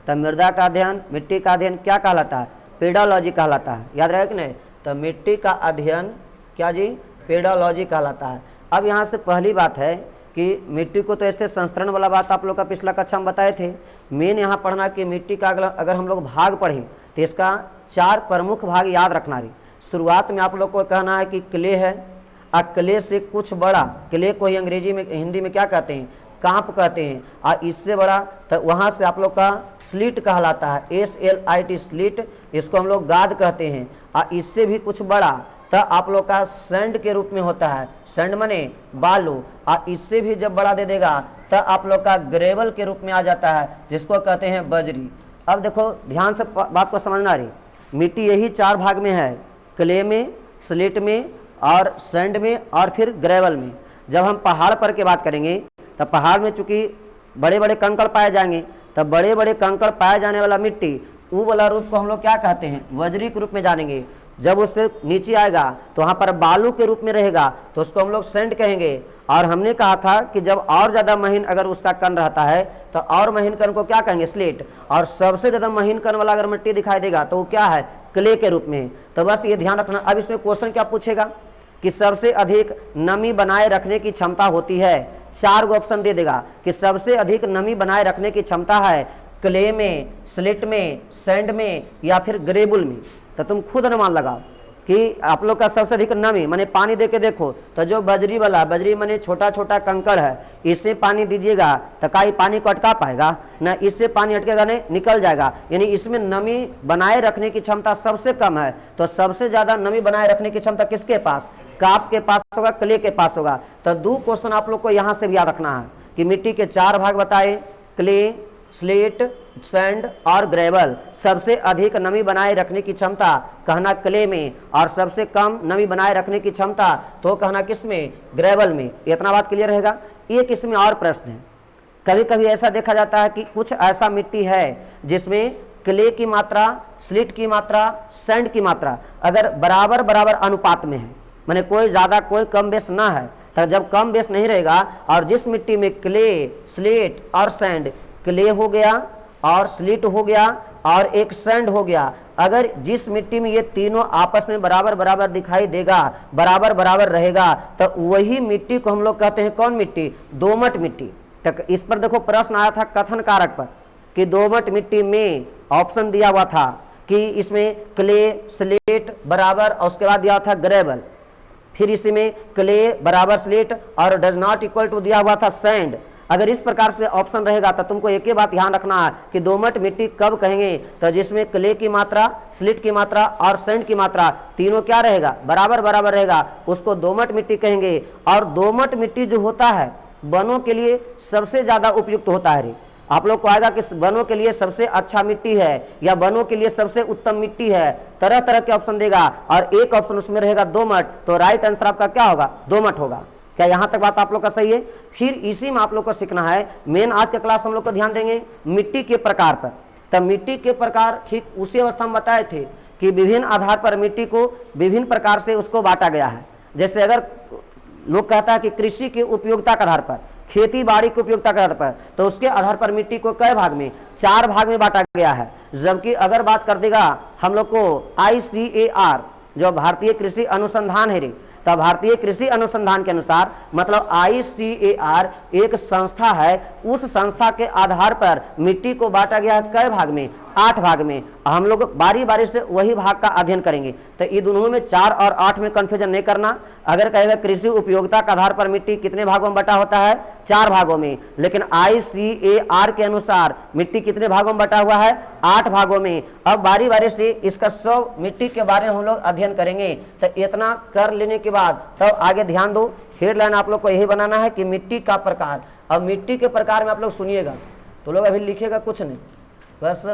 तो मृदा का अध्ययन, मिट्टी का अध्ययन क्या कहलाता है? पेडोलॉजी कहलाता है। याद रहे कि नहीं? तो मिट्टी का अध्ययन क्या जी? पेडोलॉजी कहलाता है। अब यहाँ से पहली बात है कि मिट्टी को तो ऐसे संस्करण वाला बात आप लोग का पिछला कक्षा में बताए थे। मेन यहाँ पढ़ना कि मिट्टी का अगर हम लोग भाग पढ़ें तो इसका 4 प्रमुख भाग याद रखना रही। शुरुआत में आप लोग को कहना है कि क्ले है, और क्ले से कुछ बड़ा, क्ले को ही अंग्रेजी में हिंदी में क्या कहते हैं? कांप कहते हैं। और इससे बड़ा तो वहाँ से आप लोग का स्लिट कहलाता है, SLIT स्लिट, इसको हम लोग गाद कहते हैं। और इससे भी कुछ बड़ा तो आप लोग का सैंड के रूप में होता है, सैंड मने बालू। और इससे भी जब बड़ा दे देगा तो आप लोग का ग्रेवल के रूप में आ जाता है, जिसको कहते हैं बजरी। अब देखो ध्यान से बात को समझना रही, मिट्टी यही 4 भाग में है, क्ले में, स्लेट में और सैंड में और फिर ग्रेवल में। जब हम पहाड़ पर के बात करेंगे तो पहाड़ में चूंकि बड़े बड़े कंकड़ पाए जाएंगे, तब बड़े बड़े कंकड़ पाए जाने वाला मिट्टी, वो वाला रूप को हम लोग क्या कहते हैं? बजरी के रूप में जानेंगे। जब उससे नीचे आएगा तो वहाँ पर बालू के रूप में रहेगा तो उसको हम लोग सैंड कहेंगे। और हमने कहा था कि जब और ज़्यादा महीन अगर उसका कण रहता है तो और महीन कण को क्या कहेंगे? स्लेट। और सबसे ज़्यादा महीन कण वाला अगर मिट्टी दिखाई देगा तो वो क्या है? क्ले के रूप में। तो बस ये ध्यान रखना। अब इसमें क्वेश्चन क्या पूछेगा कि सबसे अधिक नमी बनाए रखने की क्षमता होती है। 4 गो ऑप्शन दे देगा कि सबसे अधिक नमी बनाए रखने की क्षमता है क्ले में, स्लेट में, सैंड में या फिर ग्रेबुल में। तो तुम खुद अनुमान लगाओ कि आप लोग का सबसे अधिक नमी माने पानी दे के देखो तो जो बजरी वाला, बजरी माने छोटा छोटा कंकड़ है, इससे पानी दीजिएगा तो क्या ये पानी को अटका पाएगा? ना, इससे पानी अटकेगा नहीं, निकल जाएगा। यानी इसमें नमी बनाए रखने की क्षमता सबसे कम है। तो सबसे ज्यादा नमी बनाए रखने की क्षमता किसके पास? काप के पास होगा, क्ले के पास होगा। तो 2 क्वेश्चन आप लोग को यहाँ से भी याद रखना है कि मिट्टी के 4 भाग बताए, क्ले, स्लेट, सैंड और ग्रेवल। सबसे अधिक नमी बनाए रखने की क्षमता कहना क्ले में, और सबसे कम नमी बनाए रखने की क्षमता तो कहना किसमें? ग्रेवल में। इतना बात क्लियर रहेगा। एक इसमें और प्रश्न है, कभी कभी ऐसा देखा जाता है कि कुछ ऐसा मिट्टी है जिसमें क्ले की मात्रा, स्लिट की मात्रा, सैंड की मात्रा अगर बराबर बराबर अनुपात में है, माने कोई ज़्यादा कोई कम बेस ना है, तो जब कम बेस नहीं रहेगा और जिस मिट्टी में क्ले, स्लेट और सैंड, क्ले हो गया और स्लिट हो गया और एक सैंड हो गया, अगर जिस मिट्टी में ये तीनों आपस में बराबर बराबर दिखाई देगा, बराबर बराबर रहेगा, तो वही मिट्टी को हम लोग कहते हैं कौन मिट्टी? दोमट मिट्टी। तो इस पर देखो प्रश्न आया था कथन कारक पर कि दोमट मिट्टी में ऑप्शन दिया हुआ था कि इसमें क्ले, स्लेट बराबर और उसके बाद दिया था ग्रेवल, फिर इसमें क्ले बराबर स्लेट और डज नॉट इक्वल टू दिया हुआ था सैंड। अगर इस प्रकार से ऑप्शन रहेगा तो तुमको एक ही बात ध्यान रखना है कि दोमट मिट्टी कब कहेंगे? तो जिसमें क्ले की मात्रा, स्लिट की मात्रा और सैंड की मात्रा तीनों क्या रहेगा? बराबर बराबर रहेगा, उसको दोमट मिट्टी कहेंगे। और दोमट मिट्टी जो होता है वनों के लिए सबसे ज्यादा उपयुक्त होता है। आप लोग को आएगा कि वनों के लिए सबसे अच्छा मिट्टी है या वनों के लिए सबसे उत्तम मिट्टी है, तरह तरह के ऑप्शन देगा और एक ऑप्शन उसमें रहेगा दोमट। तो राइट आंसर आपका क्या होगा? दोमट होगा। क्या यहाँ तक बात आप लोग का सही है? फिर इसी में आप लोग को सीखना है, मेन आज का क्लास हम लोग को ध्यान देंगे मिट्टी के प्रकार पर। तब मिट्टी के प्रकार ठीक उसी अवस्था में बताए थे कि विभिन्न आधार पर मिट्टी को विभिन्न प्रकार से उसको बांटा गया है। जैसे अगर लोग कहता है कि कृषि की उपयोगिता के आधार पर, खेती बाड़ी की उपयोगिता के आधार पर, तो उसके आधार पर मिट्टी को कई भाग में? 4 भाग में बांटा गया है। जबकि अगर बात कर देगा हम लोग को ICAR जो भारतीय कृषि अनुसंधान है रे, तब भारतीय कृषि अनुसंधान के अनुसार मतलब ICAR एक संस्था है, उस संस्था के आधार पर मिट्टी को बांटा गया है कई भाग में? 8 भाग में। हम लोग बारी बारी से वही भाग का अध्ययन करेंगे। तो ये दोनों में 4 और 8 में कंफ्यूजन नहीं करना। अगर कहेगा कृषि उपयोगिता के आधार पर मिट्टी कितने भागों में बटा होता है? 4 भागों में। लेकिन ICAR के अनुसार मिट्टी कितने भागों में बटा हुआ है? 8 भागों में। अब बारी बारी से इसका सब मिट्टी के बारे में हम लोग अध्ययन करेंगे। तो इतना कर लेने के बाद तब आगे ध्यान दो, हेडलाइन आप लोग को यही बनाना है कि मिट्टी का प्रकार। अब मिट्टी के प्रकार में आप लोग सुनिएगा, तो लोग अभी लिखेगा कुछ नहीं, बस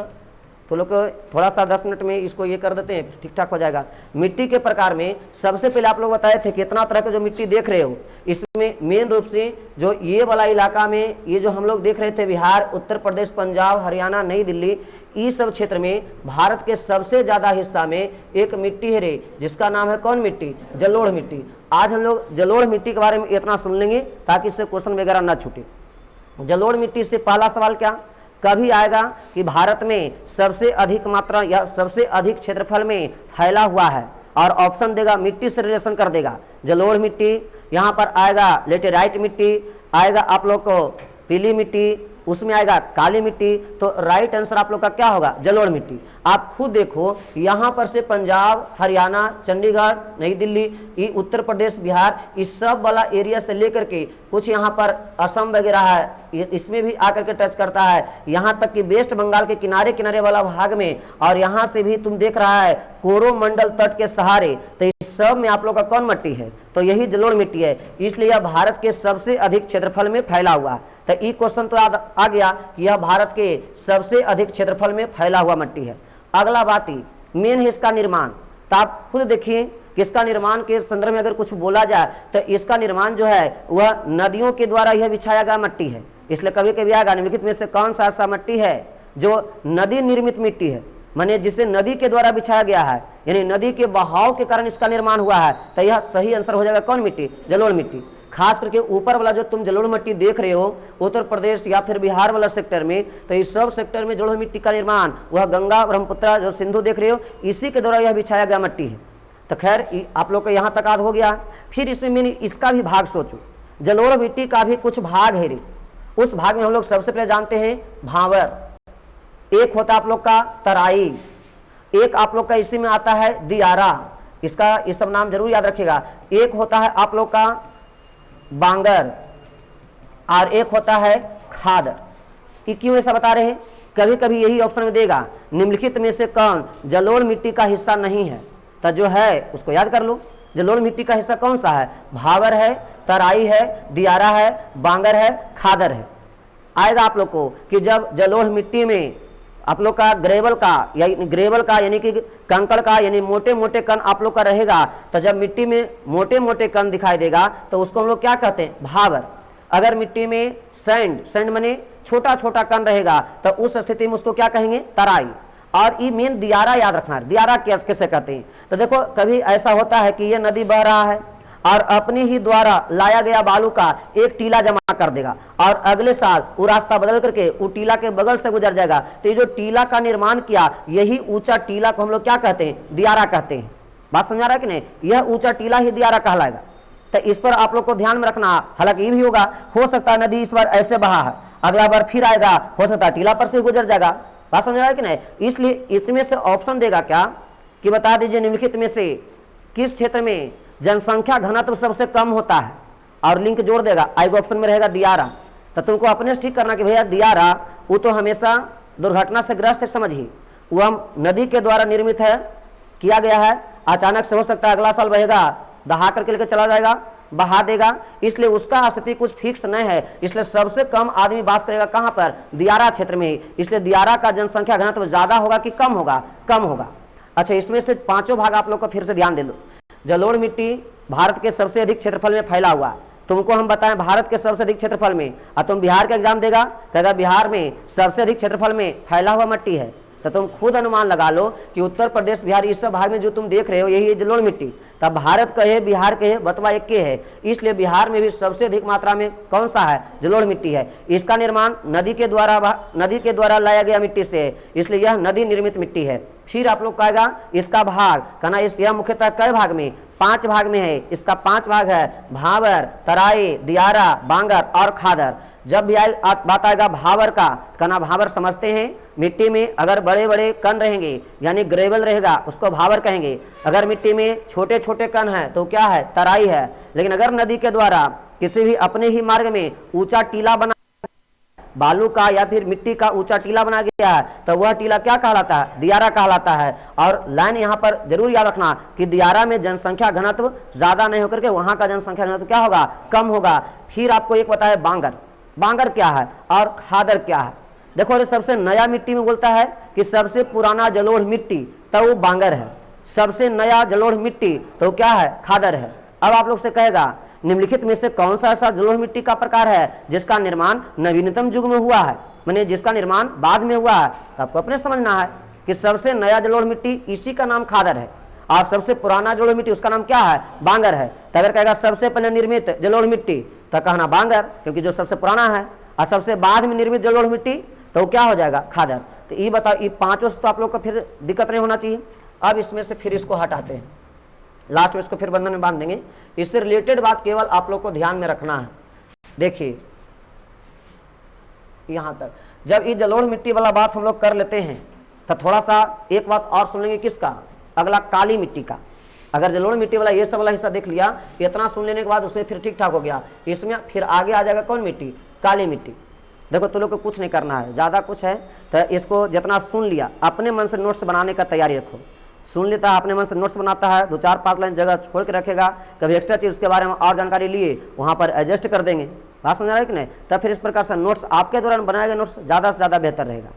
तो लोग थोड़ा सा 10 मिनट में इसको ये कर देते हैं, ठीक ठाक हो जाएगा। मिट्टी के प्रकार में सबसे पहले आप लोग बताए थे कितना तरह के जो मिट्टी देख रहे हो, इसमें मेन रूप से जो ये वाला इलाका में ये जो हम लोग देख रहे थे बिहार, उत्तर प्रदेश, पंजाब, हरियाणा, नई दिल्ली, इस सब क्षेत्र में भारत के सबसे ज्यादा हिस्सा में एक मिट्टी है रे, जिसका नाम है कौन मिट्टी? जलोढ़ मिट्टी। आज हम लोग जलोढ़ मिट्टी के बारे में इतना सुन लेंगे ताकि इससे क्वेश्चन वगैरह ना छूटे। जलोढ़ मिट्टी से पहला सवाल क्या कभी आएगा कि भारत में सबसे अधिक मात्रा या सबसे अधिक क्षेत्रफल में फैला हुआ है, और ऑप्शन देगा मिट्टी से रिलेशन कर देगा, जलोढ़ मिट्टी, यहाँ पर आएगा लेटेराइट मिट्टी, आएगा आप लोग को पीली मिट्टी, उसमें आएगा काली मिट्टी। तो राइट आंसर आप लोग का क्या होगा? जलोढ़ मिट्टी। आप खुद देखो यहाँ पर से पंजाब, हरियाणा, चंडीगढ़, नई दिल्ली, ये उत्तर प्रदेश, बिहार, इस सब वाला एरिया से लेकर के कुछ यहाँ पर असम वगैरह है, इसमें भी आकर के टच करता है, यहाँ तक कि वेस्ट बंगाल के किनारे किनारे वाला भाग में, और यहाँ से भी तुम देख रहा है कोरोमंडल तट के सहारे। तो इस सब में आप लोग का कौन मिट्टी है? तो यही जलोढ़ मिट्टी है, इसलिए यह भारत के सबसे अधिक क्षेत्रफल में फैला हुआ है। तो ये क्वेश्चन तो आ गया कि यह भारत के सबसे अधिक क्षेत्रफल में फैला हुआ मिट्टी है। अगला बात ही मेन है इसका निर्माण। तो आप खुद देखिए कि इसका निर्माण के संदर्भ में अगर कुछ बोला जाए तो इसका निर्माण जो है वह नदियों के द्वारा यह बिछाया गया मिट्टी है। इसलिए कभी कभी आएगा निम्नलिखित में से कौन सा ऐसा मिट्टी है जो नदी निर्मित मिट्टी है, माने जिसे नदी के द्वारा बिछाया गया है, यानी नदी के बहाव के कारण इसका निर्माण हुआ है। तो यह सही आंसर हो जाएगा कौन मिट्टी? जलोढ़ मिट्टी। खास करके ऊपर वाला जो तुम जलोढ़ मिट्टी देख रहे हो उत्तर प्रदेश या फिर बिहार वाला सेक्टर में, तो इस सब सेक्टर में जलोढ़ मिट्टी का निर्माण वह गंगा, ब्रह्मपुत्र, जो सिंधु देख रहे हो, इसी के द्वारा यह बिछाया गया मिट्टी है। तो खैर आप लोग को यहाँ तक याद हो गया। फिर इसमें मैंने इसका भी भाग सोचो, जलोढ़ मिट्टी का भी कुछ भाग है रे। उस भाग में हम लोग सबसे पहले जानते हैं भावर, एक होता है आप लोग का तराई, एक आप लोग का इसी में आता है दियारा, इसका ये सब नाम जरूर याद रखिएगा। एक होता है आप लोग का बांगर और एक होता है खादर। कि क्यों ऐसा बता रहे हैं? कभी कभी यही ऑप्शन में देगा निम्नलिखित में से कौन जलोढ़ मिट्टी का हिस्सा नहीं है, तो जो है उसको याद कर लो। जलोढ़ मिट्टी का हिस्सा कौन सा है? भावर है, तराई है, दियारा है, बांगर है, खादर है। आएगा आप लोग को कि जब जलोढ़ मिट्टी में आप लोग का ग्रेवल का यानी कि कंकड़ का यानी मोटे मोटे कण आप लोग का रहेगा, तो जब मिट्टी में मोटे मोटे कण दिखाई देगा तो उसको हम लोग क्या कहते हैं? भावर। अगर मिट्टी में सैंड माने छोटा छोटा कण रहेगा तो उस स्थिति में उसको क्या कहेंगे? तराई। और ये मेन दियारा याद रखना है। दियारा कैसे कहते हैं? तो देखो कभी ऐसा होता है कि ये नदी बह रहा है और अपने ही द्वारा लाया गया बालू का एक टीला जमा कर देगा, और अगले साल वो रास्ता बदल करके वो टीला के बगल से गुजर जाएगा। तो ये जो टीला का निर्माण किया, यही ऊंचा टीला को हम लोग क्या कहते हैं? दियारा कहते हैं। बात समझा रहा है कि नहीं? यह ऊंचा टीला ही दियारा कहलाएगा। तो इस पर आप लोग को ध्यान में रखना। हालांकि ये भी होगा, हो सकता है नदी इस बार ऐसे बहा है, अगला बार फिर आएगा, हो सकता है टीला पर से गुजर जाएगा। बात समझ रहा है कि नहीं? इसलिए इसमें से ऑप्शन देगा क्या कि बता दीजिए निम्नलिखित में से किस क्षेत्र में जनसंख्या घनत्व सबसे कम होता है, और लिंक जोड़ देगा। आएगा ऑप्शन में रहेगा दियारा। तो तुमको अपने से ठीक करना कि भैया दियारा वो तो हमेशा दुर्घटना से ग्रस्त है, समझिए वो हम नदी के द्वारा निर्मित है, किया गया है। अचानक से हो सकता है अगला साल बहेगा, दहा करके लेकर चला जाएगा, बहा देगा, इसलिए उसका स्थिति कुछ फिक्स नहीं है। इसलिए सबसे कम आदमी वास करेगा कहाँ पर? दियारा क्षेत्र में। इसलिए दियारा का जनसंख्या घनत्व ज्यादा होगा कि कम होगा? कम होगा। अच्छा, इसमें से पांचों भाग आप लोग को फिर से ध्यान दे लो। जलोढ़ मिट्टी भारत के सबसे अधिक क्षेत्रफल में फैला हुआ। तुमको हम बताएं भारत के सबसे अधिक क्षेत्रफल में, और तुम बिहार का एग्जाम देगा, कहेगा बिहार में सबसे अधिक क्षेत्रफल में फैला हुआ मिट्टी है, तो तुम खुद अनुमान लगा लो कि उत्तर प्रदेश, बिहार, इस सब भाग में जो तुम देख रहे हो यही है जलोढ़ मिट्टी। तब भारत कहे, बिहार कहे, बतवा एक के है, इसलिए बिहार में भी सबसे अधिक मात्रा में कौन सा है? जलोढ़ मिट्टी है। इसका निर्माण नदी के द्वारा लाया गया मिट्टी से है, इसलिए यह नदी निर्मित मिट्टी है। फिर आप लोग कहेगा इसका भाग कहना, यह मुख्यतः कई भाग में? 5 भाग में है। इसका 5 भाग है भावर, तराई, दियारा, बांगर और खादर। जब भी बात आएगा भावर का, कहना भावर समझते हैं मिट्टी में अगर बड़े बड़े कण रहेंगे यानी ग्रेवल रहेगा उसको भावर कहेंगे। अगर मिट्टी में छोटे छोटे कण हैं तो क्या है? तराई है। लेकिन अगर नदी के द्वारा किसी भी अपने ही मार्ग में ऊंचा टीला बना, बालू का या फिर मिट्टी का ऊंचा टीला बना गया है, तो वह टीला क्या कहलाता है? दियारा कहलाता है। और लाइन यहाँ पर जरूर याद रखना कि दियारा में जनसंख्या घनत्व ज्यादा नहीं होकर के वहां का जनसंख्या घनत्व क्या होगा? कम होगा। फिर आपको एक पता है बांगर। बांगर क्या है और खादर क्या है? देखो अरे सबसे नया मिट्टी में बोलता है कि सबसे पुराना जलोढ़ मिट्टी, तो वो बांगर है। सबसे नया जलोढ़ मिट्टी तो क्या है? खादर है। अब आप लोग से कहेगा निम्नलिखित में से कौन सा ऐसा जलोढ़ मिट्टी का प्रकार है जिसका निर्माण नवीनतम युग में हुआ है, माने जिसका निर्माण बाद में हुआ है? तो आपको अपने समझना है कि सबसे नया जलोढ़ मिट्टी इसी का नाम खादर है, और सबसे पुराना जलोढ़ मिट्टी उसका नाम क्या है? बांगर है। तो अगर कहेगा सबसे पहले निर्मित जलोढ़ मिट्टी, तो कहना बांगर, क्योंकि जो सबसे पुराना है, और सबसे बाद में निर्मित जलोढ़ मिट्टी तो क्या हो जाएगा, खादर। तो ये बताओ, ये पांचों से तो आप लोग को फिर दिक्कत नहीं होना चाहिए। अब इसमें से फिर इसको हटाते हैं, लास्ट में इसको फिर बंधन में बांध देंगे। इससे रिलेटेड बात केवल आप लोग को ध्यान में रखना है। देखिए यहां तक जब ये जलोढ़ मिट्टी वाला बात हम लोग कर लेते हैं तो थोड़ा सा एक बात और सुन लेंगे, किसका, अगला काली मिट्टी का। अगर जलोढ़ मिट्टी वाला ये सब वाला हिस्सा देख लिया, इतना सुन लेने के बाद उसमें फिर ठीक ठाक हो गया, इसमें फिर आगे आ जाएगा कौन मिट्टी, काली मिट्टी। देखो तुम लोग को कुछ नहीं करना है, ज़्यादा कुछ है तो इसको जितना सुन लिया अपने मन से नोट्स बनाने का तैयारी रखो। सुन लेता है अपने मन से नोट्स बनाता है, 2-4-5 लाइन जगह छोड़ के रखेगा, कभी एक्स्ट्रा चीज़ उसके बारे में और जानकारी लिए वहाँ पर एडजस्ट कर देंगे, बात समझ रहा है कि नहीं। तब फिर इस प्रकार से नोट्स आपके दौरान बनाए गए नोट्स ज़्यादा से ज़्यादा बेहतर रहेगा।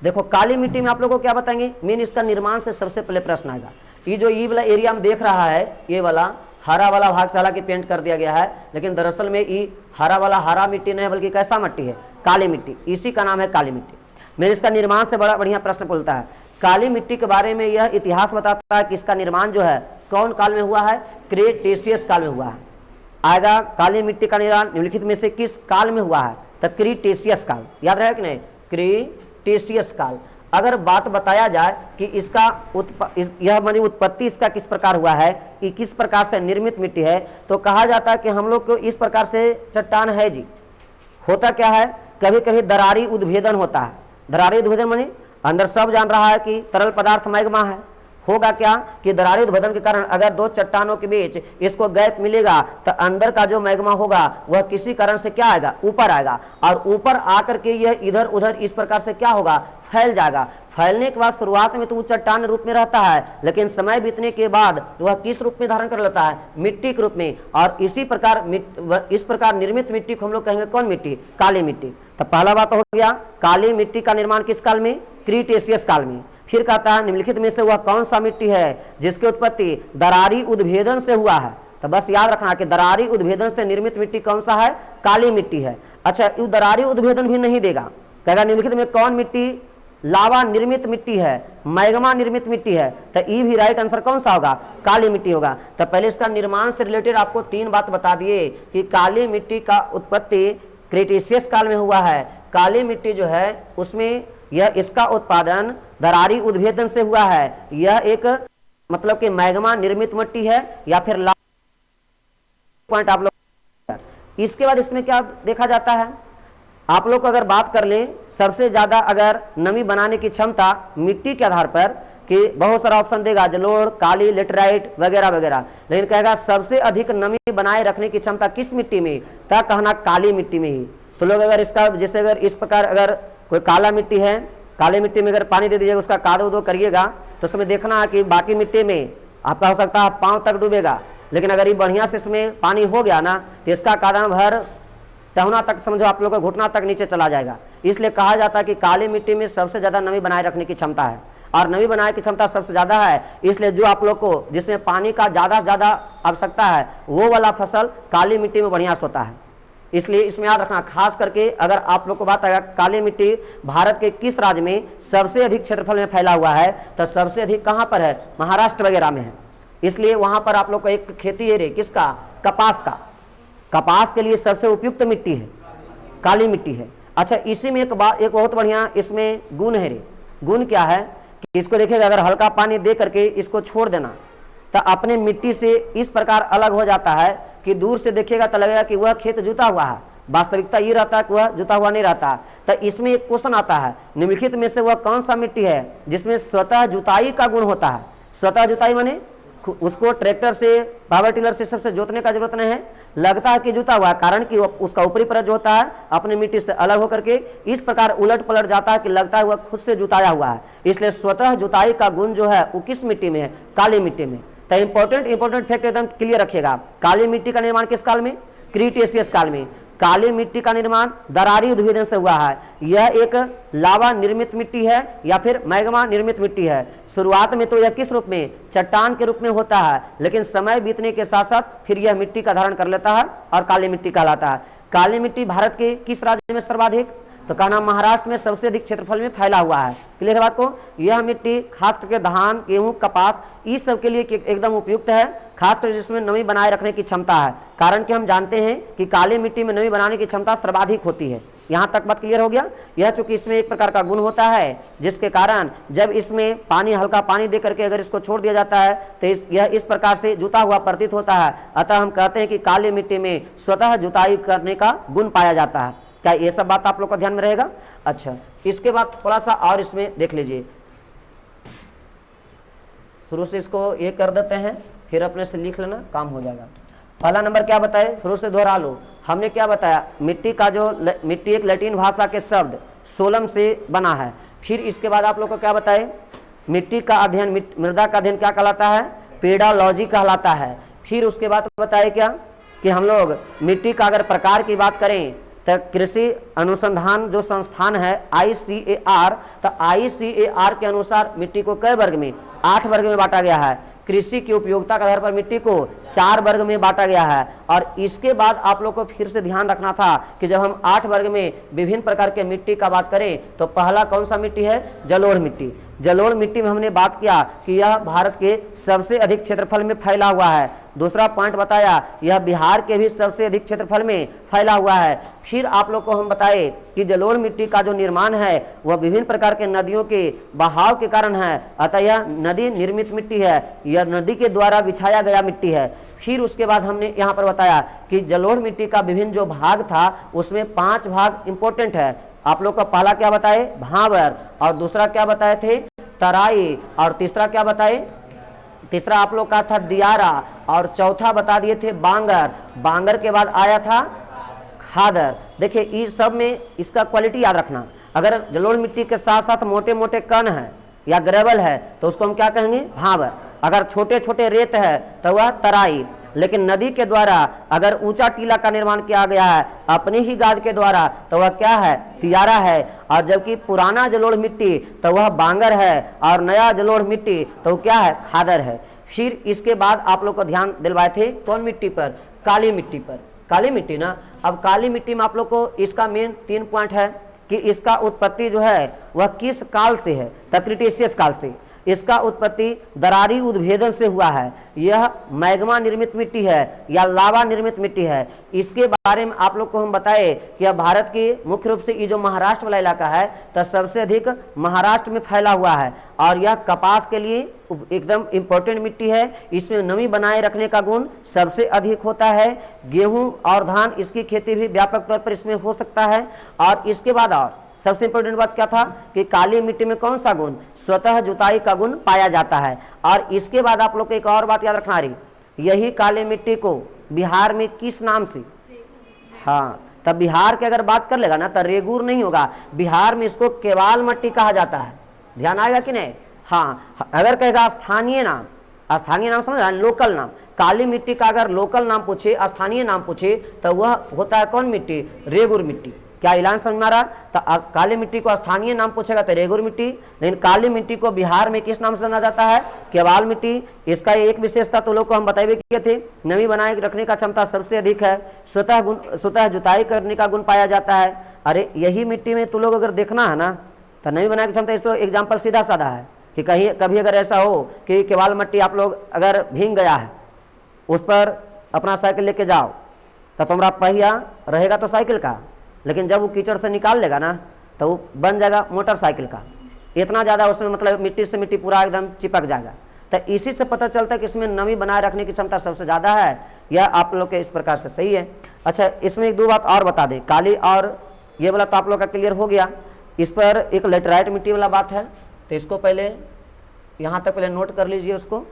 देखो काली मिट्टी में आप लोगों को क्या बताएंगे, मेन इसका निर्माण से सबसे पहले प्रश्न आएगा। ये जो ई वाला एरिया हम देख रहा है, ये वाला हरा वाला भाग साला की पेंट कर दिया गया है, लेकिन दरअसल में ये हरा वाला हरा मिट्टी नहीं बल्कि कैसा मिट्टी है, काली मिट्टी, इसी का नाम है काली मिट्टी। मेरे इसका निर्माण से बड़ा बढ़िया प्रश्न बोलता है। काली मिट्टी के बारे में यह इतिहास बताता है कि इसका निर्माण जो है कौन काल में हुआ है, क्रेटेशियस काल में हुआ है। आएगा काली मिट्टी का निर्माण निम्नलिखित में से किस काल में हुआ है, तो क्रीटेशियस काल, याद रहे कि नहीं, क्रीटेशियस काल। अगर बात बताया जाए कि इसका यह मतलब उत्पत्ति इसका किस प्रकार हुआ है, कि किस प्रकार से निर्मित मिट्टी है, तो कहा जाता है कि हम लोग को इस प्रकार से चट्टान है जी। होता क्या है, कभी कभी दरारी उद्भेदन होता है। दरारी उद्भेदन माने अंदर सब जान रहा है कि तरल पदार्थ मैग्मा है, होगा क्या कि दरारी उद्भेदन के कारण अगर दो चट्टानों के बीच इसको गैप मिलेगा तो अंदर का जो मैग्मा होगा वह किसी कारण से क्या आएगा, ऊपर आएगा, और ऊपर आकर के यह इधर उधर इस प्रकार से क्या होगा, फैल जाएगा। फैलने के बाद शुरुआत में तो वो चट्टान रूप में रहता है, लेकिन समय बीतने के बाद वह किस रूप में धारण कर लेता है, मिट्टी के रूप में। और इसी प्रकार इस प्रकार निर्मित मिट्टी को हम लोग कहेंगे कौन मिट्टी, काली मिट्टी। तो पहला बात हो गया, काली मिट्टी का निर्माण किस काल में, क्रीटेशियस काल में। फिर कहता है निम्नलिखित में से वह कौन सा मिट्टी है जिसकी उत्पत्ति दरारी उद्भेदन से हुआ है। तो बस याद रखना कि दरारी उद्भेदन से निर्मित मिट्टी कौन सा है, काली मिट्टी है। अच्छा, दरारी उद्भेदन भी नहीं देगा, कहेगा निम्नलिखित में कौन मिट्टी लावा निर्मित मिट्टी है, मैग्मा निर्मित मिट्टी है। तो ई भी राइट आंसर कौन सा होगा, काली मिट्टी होगा। तो पहले इसका निर्माण से रिलेटेड आपको 3 बात बता दिए कि काली मिट्टी का उत्पत्ति क्रेटेशियस काल में हुआ है। काली मिट्टी जो है उसमें यह इसका उत्पादन दरारी उद्भेदन से हुआ है। यह एक मतलब कि मैग्मा निर्मित मिट्टी है या फिर पॉइंट आप लोग। इसके बाद इसमें क्या देखा जाता है, आप लोग अगर बात कर लें सबसे ज्यादा अगर नमी बनाने की क्षमता मिट्टी के आधार पर, कि बहुत सारा ऑप्शन देगा जलोढ़, काली, लेटराइट वगैरह वगैरह, लेकिन कहेगा सबसे अधिक नमी बनाए रखने की क्षमता किस मिट्टी में, तब कहना काली मिट्टी में ही। तो लोग अगर इसका जैसे अगर इस प्रकार अगर कोई काला मिट्टी है, काली मिट्टी में अगर पानी दे दीजिएगा, उसका कादो उदो करिएगा तो उसमें देखना है कि बाकी मिट्टी में आपका हो सकता है पाँव तक डूबेगा, लेकिन अगर ये बढ़िया से इसमें पानी हो गया ना तो इसका कदम भर टहना तक समझो आप लोग का घुटना तक नीचे चला जाएगा। इसलिए कहा जाता है कि काली मिट्टी में सबसे ज्यादा नमी बनाए रखने की क्षमता है, और नमी बनाने की क्षमता सबसे ज्यादा है। इसलिए जो आप लोग को जिसमें पानी का ज्यादा से ज्यादा आवश्यकता है वो वाला फसल काली मिट्टी में बढ़िया होता है। इसलिए इसमें याद रखना, खास करके अगर आप लोग को बात आएगा काली मिट्टी भारत के किस राज्य में सबसे अधिक क्षेत्रफल में फैला हुआ है, तो सबसे अधिक कहाँ पर है, महाराष्ट्र वगैरह में है। इसलिए वहां पर आप लोग को एक खेती है रे किसका, कपास का। कपास के लिए सबसे उपयुक्त मिट्टी है काली मिट्टी है। अच्छा, इसी में एक बहुत बढ़िया इसमें गुण है रे। गुण क्या है कि इसको देखिएगा, अगर हल्का पानी दे करके इसको छोड़ देना तो अपने मिट्टी से इस प्रकार अलग हो जाता है कि दूर से देखिएगा तो लगेगा कि वह खेत जुता हुआ है, वास्तविकता ये रहता है कि वह जुता हुआ नहीं रहता। तो इसमें एक क्वेश्चन आता है, निम्नलिखित में से वह कौन सा मिट्टी है जिसमें स्वतः जुताई का गुण होता है। स्वतः जुताई माने उसको ट्रैक्टर से, पावर टिलर से सबसे जोतने का जरूरत नहीं है, लगता है कि जुता हुआ है, कारण कि उसका ऊपरी परत जो होता है अपने मिट्टी से अलग होकर के इस प्रकार उलट पलट जाता है कि लगता है वह खुद से जुताया हुआ है। इसलिए स्वतः जुताई का गुण जो है वो किस मिट्टी में है, काली मिट्टी में। तो इंपॉर्टेंट फैक्ट एकदम क्लियर रखिएगा। काली मिट्टी का निर्माण किस काल में, क्रीटेशियस काल में। काली मिट्टी का निर्माण दरारी उद्भेदन से हुआ है। यह एक लावा निर्मित मिट्टी है या फिर मैग्मा निर्मित मिट्टी है। शुरुआत में तो यह किस रूप में, चट्टान के रूप में होता है, लेकिन समय बीतने के साथ साथ फिर यह मिट्टी का धारण कर लेता है और काली मिट्टी कहलाता है। काली मिट्टी भारत के किस राज्य में सर्वाधिक, तो कहना महाराष्ट्र में सबसे अधिक क्षेत्रफल में फैला हुआ है। क्लियर है बात को। यह मिट्टी खास करके धान, गेहूं, कपास इस सब के लिए एकदम उपयुक्त है। खासकर जिसमें नमी बनाए रखने की क्षमता है। कारण कि हम जानते हैं कि काली मिट्टी में नमी बनाने की क्षमता सर्वाधिक होती है। यहाँ तक बात क्लियर हो गया। यह चूंकि इसमें एक प्रकार का गुण होता है जिसके कारण जब इसमें पानी, हल्का पानी दे करके अगर इसको छोड़ दिया जाता है तो यह इस प्रकार से जुता हुआ प्रतीत होता है। अतः हम कहते हैं कि काली मिट्टी में स्वतः जुताई करने का गुण पाया जाता है। क्या ये सब बात आप लोग का ध्यान में रहेगा? अच्छा, इसके बाद थोड़ा सा और इसमें देख लीजिए। शुरू से इसको ये कर देते हैं, फिर अपने से लिख लेना, काम हो जाएगा। पहला नंबर क्या बताए, शुरू से दोहरा लो। हमने क्या बताया, मिट्टी का जो मिट्टी एक लैटिन भाषा के शब्द सोलम से बना है। फिर इसके बाद आप लोग को क्या बताए, मिट्टी का अध्ययन, मृदा का अध्ययन क्या कहलाता है, पेडोलॉजी कहलाता है। फिर उसके बाद बताए क्या कि हम लोग मिट्टी का अगर प्रकार की बात करें तो कृषि अनुसंधान जो संस्थान है ICAR, तो ICAR के अनुसार मिट्टी को कई वर्ग में, 8 वर्ग में बांटा गया है। कृषि की उपयोगिता के आधार पर मिट्टी को 4 वर्ग में बांटा गया है। और इसके बाद आप लोग को फिर से ध्यान रखना था कि जब हम 8 वर्ग में विभिन्न प्रकार के मिट्टी का बात करें तो पहला कौन सा मिट्टी है, जलोढ़ मिट्टी। जलोढ़ मिट्टी में हमने बात किया कि यह भारत के सबसे अधिक क्षेत्रफल में फैला हुआ है। दूसरा पॉइंट बताया, यह बिहार के भी सबसे अधिक क्षेत्रफल में फैला हुआ है। फिर आप लोग को हम बताए कि जलोढ़ मिट्टी का जो निर्माण है वह विभिन्न प्रकार के नदियों के बहाव के कारण है। अतः यह नदी निर्मित मिट्टी है, यह नदी के द्वारा बिछाया गया मिट्टी है। फिर उसके बाद हमने यहाँ पर बताया कि जलोढ़ मिट्टी का विभिन्न जो भाग था उसमें 5 भाग इंपॉर्टेंट है। आप लोग का पहला क्या बताए, भांवर, और दूसरा क्या बताए थे, तराई, और तीसरा क्या बताए, तीसरा आप लोग का था दियारा, और चौथा बता दिए थे बांगर। बांगर के बाद आया था खादर। देखिए इस सब में इसका क्वालिटी याद रखना। अगर जलोढ़ मिट्टी के साथ साथ मोटे मोटे कण है या ग्रेवल है तो उसको हम क्या कहेंगे, भांवर। अगर छोटे छोटे रेत है तो वह तराई। लेकिन नदी के द्वारा अगर ऊंचा टीला का निर्माण किया गया है अपनी ही गाद के द्वारा तो वह क्या है, तियारा है। और जबकि पुराना जलोढ़ मिट्टी तो वह बांगर है, और नया जलोढ़ मिट्टी तो क्या है, खादर है। फिर इसके बाद आप लोग को ध्यान दिलवाए थे कौन मिट्टी पर, काली मिट्टी पर। काली मिट्टी ना, अब काली मिट्टी में आप लोग को इसका मेन 3 पॉइंट है कि इसका उत्पत्ति जो है वह किस काल से है, क्रिटेशियस काल से। इसका उत्पत्ति दरारी उद्भेदन से हुआ है। यह मैग्मा निर्मित मिट्टी है या लावा निर्मित मिट्टी है। इसके बारे में आप लोग को हम बताए कि यह भारत की मुख्य रूप से ये जो महाराष्ट्र वाला इलाका है तो सबसे अधिक महाराष्ट्र में फैला हुआ है। और यह कपास के लिए एकदम इम्पोर्टेंट मिट्टी है। इसमें नमी बनाए रखने का गुण सबसे अधिक होता है। गेहूं और धान इसकी खेती भी व्यापक तौर पर इसमें हो सकता है। और इसके बाद और सबसे इंपॉर्टेंट बात क्या था कि काली मिट्टी में कौन सा गुण, स्वतः जुताई का गुण पाया जाता है। और इसके बाद आप लोग को एक और बात याद रखना रही, यही काली मिट्टी को बिहार में किस नाम से, हाँ, तब बिहार की अगर बात कर लेगा ना तो रेगूर नहीं होगा, बिहार में इसको केवाल मिट्टी कहा जाता है। ध्यान आएगा कि नहीं? हाँ, अगर कहेगा स्थानीय नाम, स्थानीय नाम समझ रहा है, लोकल नाम, काली मिट्टी का अगर लोकल नाम पूछे, स्थानीय नाम पूछे तो वह होता है कौन मिट्टी, रेगुर मिट्टी। क्या ऐलान समझ में आ रहा? तो काली मिट्टी को स्थानीय नाम पूछेगा तो रेगुर मिट्टी, लेकिन काली मिट्टी को बिहार में किस नाम से जाना जाता है, केवाल मिट्टी। इसका एक विशेषता तो लोग को हम बताए किए थे, नमी बनाए रखने का क्षमता सबसे अधिक है, स्वतः जुताई करने का गुण पाया जाता है। अरे यही मिट्टी में तो लोग अगर देखना है ना तो नमी बनाने की क्षमता, इस तो एग्जाम्पल सीधा साधा है कि कहीं कभी अगर ऐसा हो कि केवाल मिट्टी आप लोग अगर भींग गया है, उस पर अपना साइकिल लेके जाओ तो तुम्हारा पहिया रहेगा तो साइकिल का, लेकिन जब वो कीचड़ से निकाल लेगा ना तो वो बन जाएगा मोटरसाइकिल का। इतना ज़्यादा उसमें मतलब मिट्टी से मिट्टी पूरा एकदम चिपक जाएगा। तो इसी से पता चलता है कि इसमें नमी बनाए रखने की क्षमता सबसे ज़्यादा है। यह आप लोग के इस प्रकार से सही है। अच्छा, इसमें 1-2 बात और बता दें, काली और ये वाला तो आप लोग का क्लियर हो गया। इस पर एक लेटराइट मिट्टी वाला बात है, तो इसको पहले यहाँ तक पहले नोट कर लीजिए उसको।